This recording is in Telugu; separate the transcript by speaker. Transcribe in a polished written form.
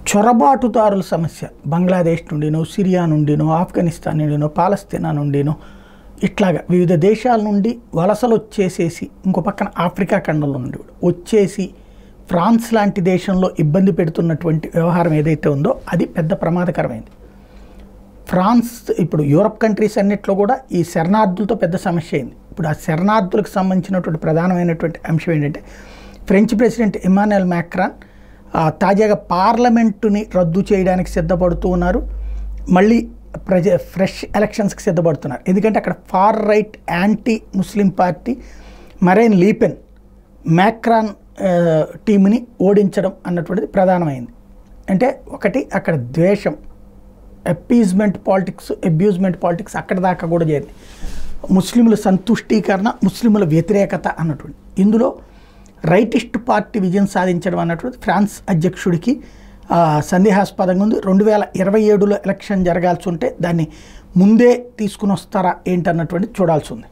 Speaker 1: చొరబాటుదారుల సమస్య బంగ్లాదేశ్ నుండినో, సిరియా నుండినో, ఆఫ్ఘనిస్తాన్ నుండినో, పాలస్తీనా నుండినో ఇట్లాగా వివిధ దేశాల నుండి వలసలు వచ్చేసేసి ఇంకో పక్కన ఆఫ్రికా ఖండంలో నుండి వచ్చేసి ఫ్రాన్స్ లాంటి దేశంలో ఇబ్బంది పెడుతున్నటువంటి వ్యవహారం ఏదైతే ఉందో అది పెద్ద ప్రమాదకరమైంది. ఫ్రాన్స్ ఇప్పుడు యూరప్ కంట్రీస్ అన్నిట్లో కూడా ఈ శరణార్థులతో పెద్ద సమస్య అయింది. ఇప్పుడు ఆ శరణార్థులకు సంబంధించినటువంటి ప్రధానమైనటువంటి అంశం ఏంటంటే ఫ్రెంచ్ ప్రెసిడెంట్ ఇమాన్యుయల్ మ్యాక్రాన్ తాజాగా పార్లమెంటుని రద్దు చేయడానికి సిద్ధపడుతూ ఉన్నారు. మళ్ళీ ఫ్రెష్ ఎలక్షన్స్కి సిద్ధపడుతున్నారు. ఎందుకంటే అక్కడ far right anti Muslim party Marine Le Pen Macron టీంని ఓడించడం అన్నటువంటిది ప్రధానమైంది. అంటే ఒకటి అక్కడ ద్వేషం, అపీజ్మెంట్ పాలిటిక్స్, అబ్యూజ్మెంట్ పాలిటిక్స్ అక్కడ దాకా కూడా చేరింది. ముస్లింల సంతుష్టీకరణ, ముస్లింల వ్యతిరేకత అన్నటువంటి ఇందులో రైటిస్ట్ పార్టీ విజయం సాధించడం అన్నటువంటి ఫ్రాన్స్ అధ్యక్షుడికి సందేహాస్పదంగా ఉంది. 2027లో ఎలక్షన్ జరగాల్సి ఉంటే దాన్ని ముందే తీసుకుని వస్తారా ఏంటన్నటువంటి చూడాల్సి ఉంది.